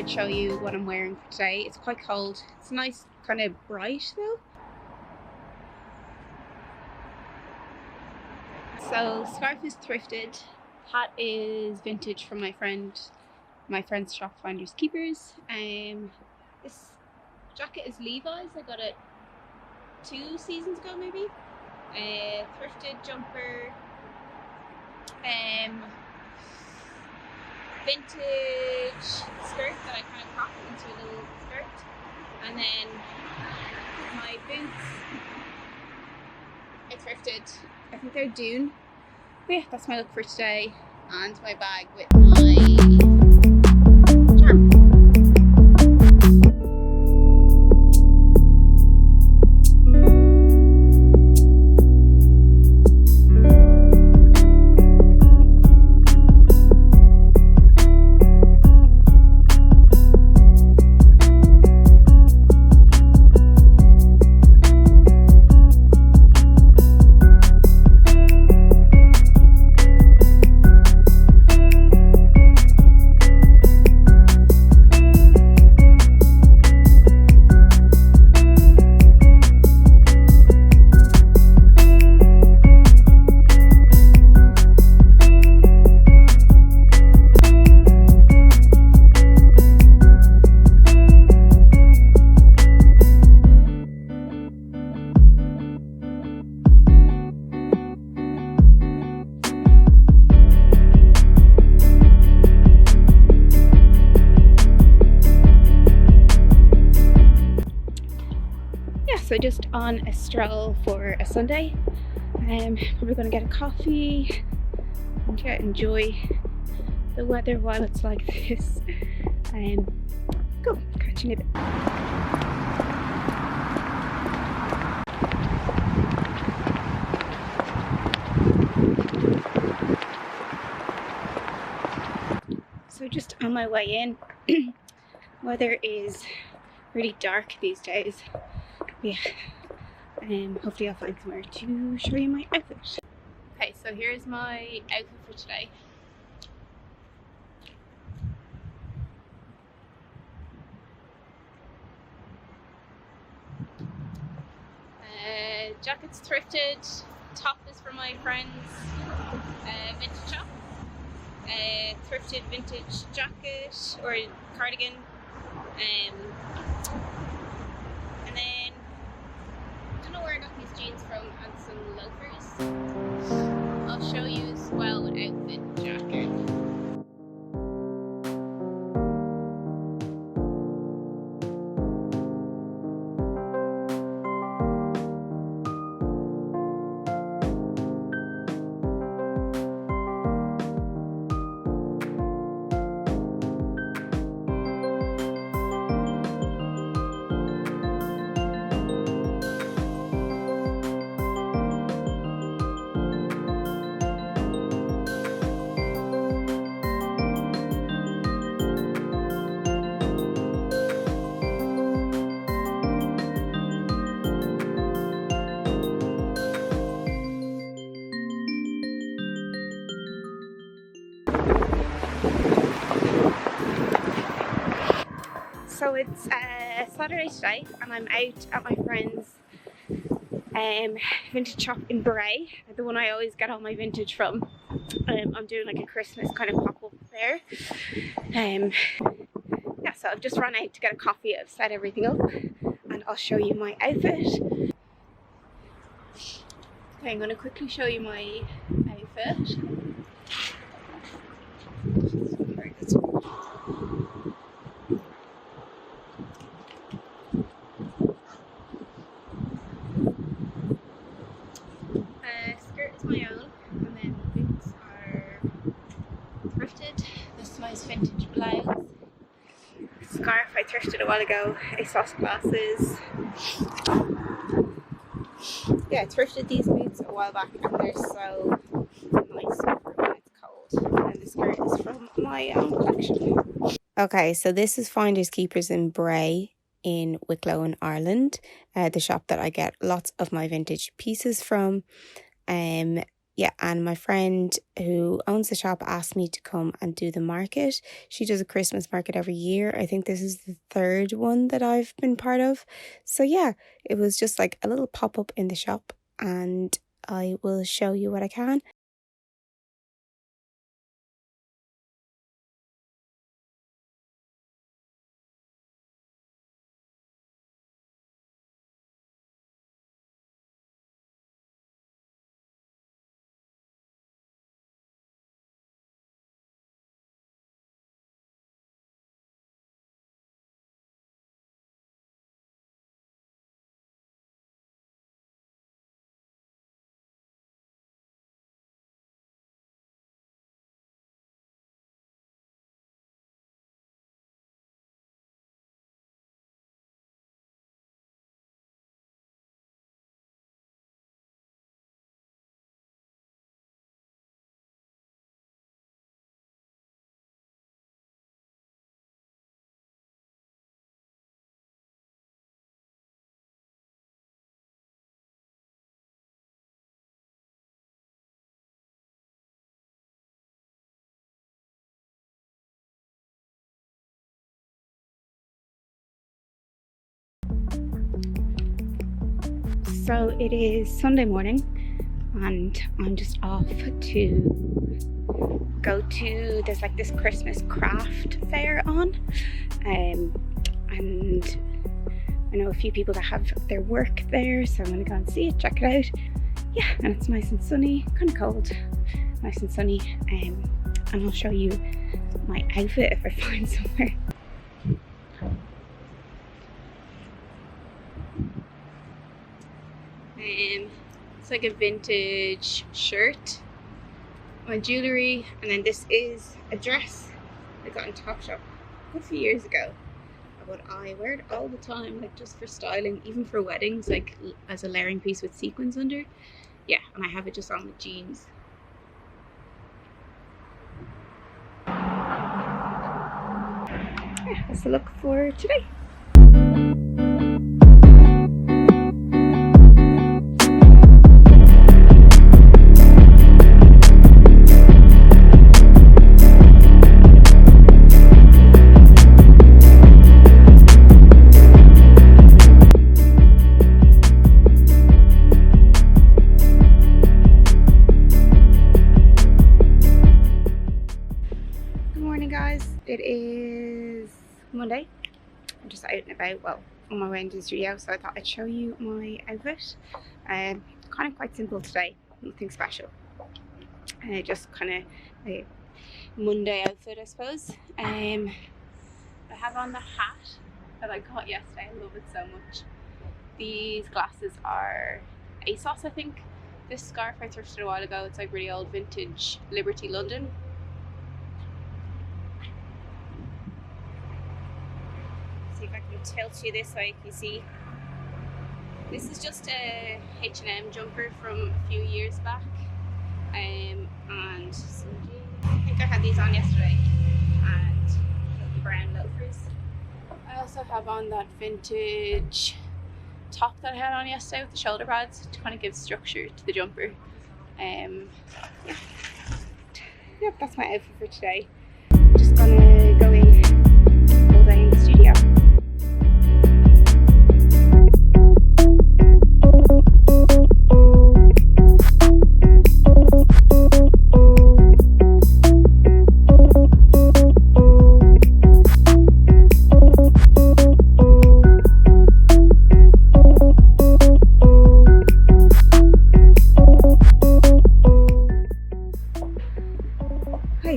I'd show you what I'm wearing for today. It's quite cold. It's nice, kind of bright though. So scarf is thrifted, hat is vintage from my friend's shop, Finders Keepers. This jacket is Levi's. I got it 2 seasons ago maybe. Thrifted jumper. Vintage skirt that I kind of cropped into a little skirt, and then my boots I thrifted. I think they're Dune. But yeah, that's my look for today, and my bag with my charm. So just on a stroll for a Sunday. Probably going to get a coffee and enjoy the weather while it's like this. Cool, catch you in a bit. So just on my way in, weather is really dark these days. Yeah, hopefully I'll find somewhere to show you my outfit. Okay, so here's my outfit for today. Jacket's thrifted, top is from my friend's vintage shop. Thrifted vintage jacket or cardigan. And then I don't know where I got these jeans from, and some loafers. I'll show you as well without the jacket. So it's Saturday today, and I'm out at my friend's vintage shop in Bray, the one I always get all my vintage from. I'm doing like a Christmas kind of pop-up there. Yeah, so I've just run out to get a coffee. I've set everything up, and I'll show you my outfit. Okay, I'm going to quickly show you my outfit. Skirt is my own, and then the boots are thrifted. This is my vintage blouse. Scarf I thrifted a while ago. ASOS glasses. Yeah, I thrifted these boots a while back, and they're so nice for when it's cold. And the skirt is from my own collection. Okay, so this is Finders Keepers in Bray in Wicklow in Ireland, the shop that I get lots of my vintage pieces from. Yeah, and my friend who owns the shop asked me to come and do the market. She does a Christmas market every year. I think this is the third one that I've been part of. So yeah, it was just like a little pop-up in the shop, and I will show you what I can. So it is Sunday morning and I'm just off to go to, there's like this Christmas craft fair on, and I know a few people that have their work there, so I'm gonna go and see it, check it out. Yeah, and it's nice and sunny, kind of cold, nice and sunny, and I'll show you my outfit if I find somewhere. It's like a vintage shirt, my jewellery, and then this is a dress I got in Topshop a few years ago, but I wear it all the time, like just for styling, even for weddings, like as a layering piece with sequins under. Yeah, and I have it just on with jeans. Yeah, that's the look for today. It is Monday. I'm just out and about, well, on my way into the studio, so I thought I'd show you my outfit. Kind of quite simple today, nothing special. Just kind of a Monday outfit, I suppose. I have on the hat that I got yesterday. I love it so much. These glasses are ASOS, I think. This scarf I thrifted a while ago. It's like really old vintage Liberty London. See if I can tilt you this way, you see. This is just a H&M jumper from a few years back, and some jeans. I think I had these on yesterday, and the brown loafers. I also have on that vintage top that I had on yesterday with the shoulder pads to kind of give structure to the jumper. Yep, that's my outfit for today. I'm just gonna go in all day in the studio.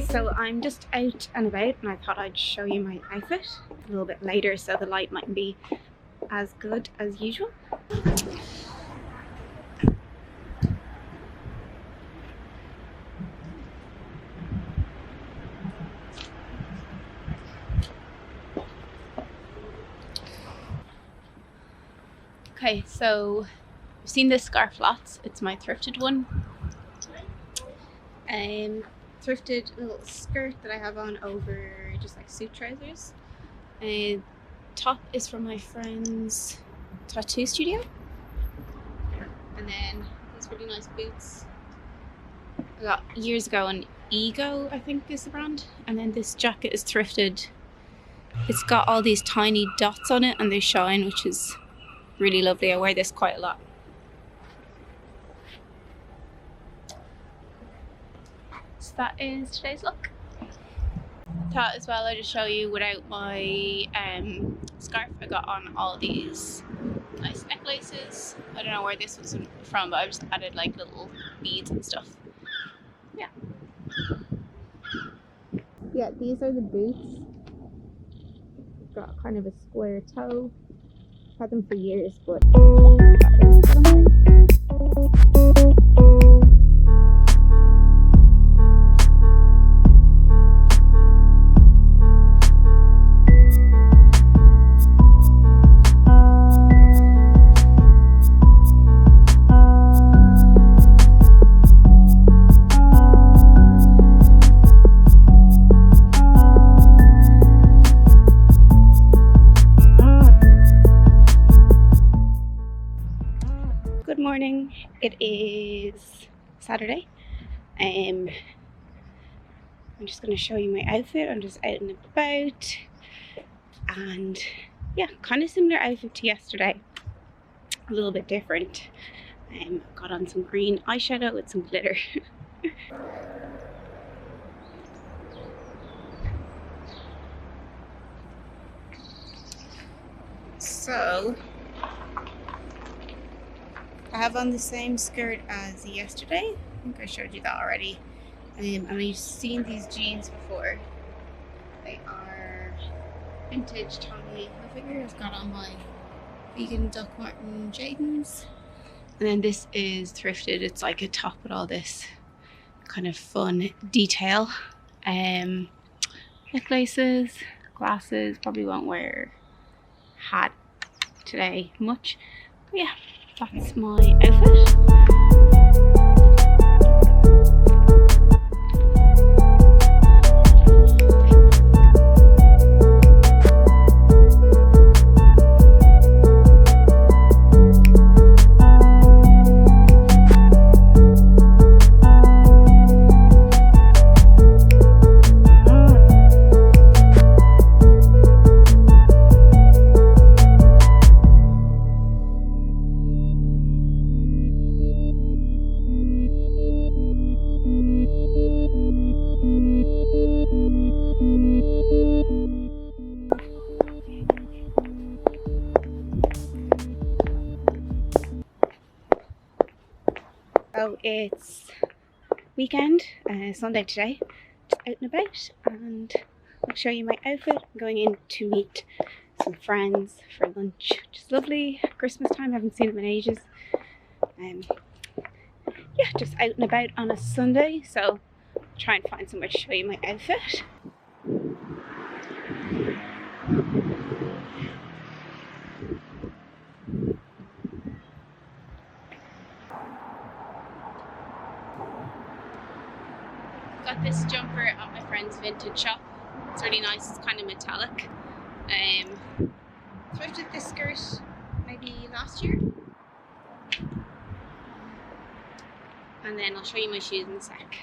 So I'm just out and about, and I thought I'd show you my outfit a little bit later so the light mightn't be as good as usual. Okay, so I've seen this scarf lots. It's my thrifted one. Thrifted little skirt that I have on over just like suit trousers. Top is from my friend's tattoo studio, and then these really nice boots I got years ago on Ego, I think is the brand. And then this jacket is Thrifted. It's got all these tiny dots on it and they shine, which is really lovely. I wear this quite a lot. So that is today's look. Thought as well I'd just show you without my scarf. I got on all these nice necklaces. I don't know where this was from, but I just added like little beads and stuff. Yeah, these are the boots. Got kind of a square toe. Had them for years, but good morning. It is Saturday. I'm just going to show you my outfit. I'm just out and about, and yeah, kind of similar outfit to yesterday, a little bit different. Got on some green eyeshadow with some glitter. So I have on the same skirt as yesterday. I think I showed you that already. And I've seen these jeans before. They are vintage Tommy Hilfiger. I've got on my vegan Doc Marten Jadens. And then this is Thrifted. It's like a top with all this kind of fun detail. Necklaces, glasses. Probably won't wear hat today much. But yeah, that's my outfit. So it's weekend, Sunday today, just out and about, and I'll show you my outfit. I'm going in to meet some friends for lunch, which is lovely. Christmas time, I haven't seen them in ages. Yeah, just out and about on a Sunday, so I'll try and find somewhere to show you my outfit. Got this jumper at my friend's vintage shop. It's really nice, it's kind of metallic. Thrifted this skirt maybe last year. And then I'll show you my shoes in a sec.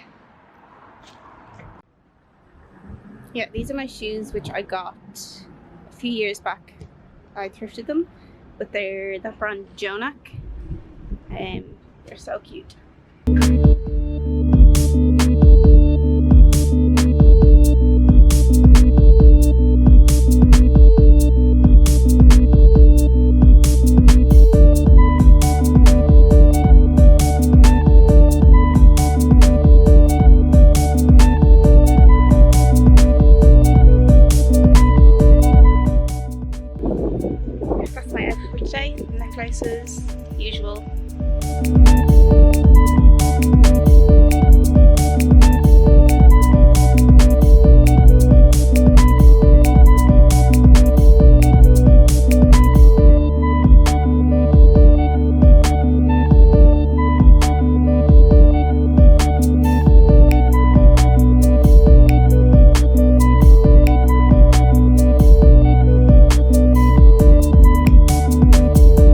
Yeah, these are my shoes, which I got a few years back. I thrifted them, but they're the brand Jonak. They're so cute. That's my outfit for today. Necklaces, usual.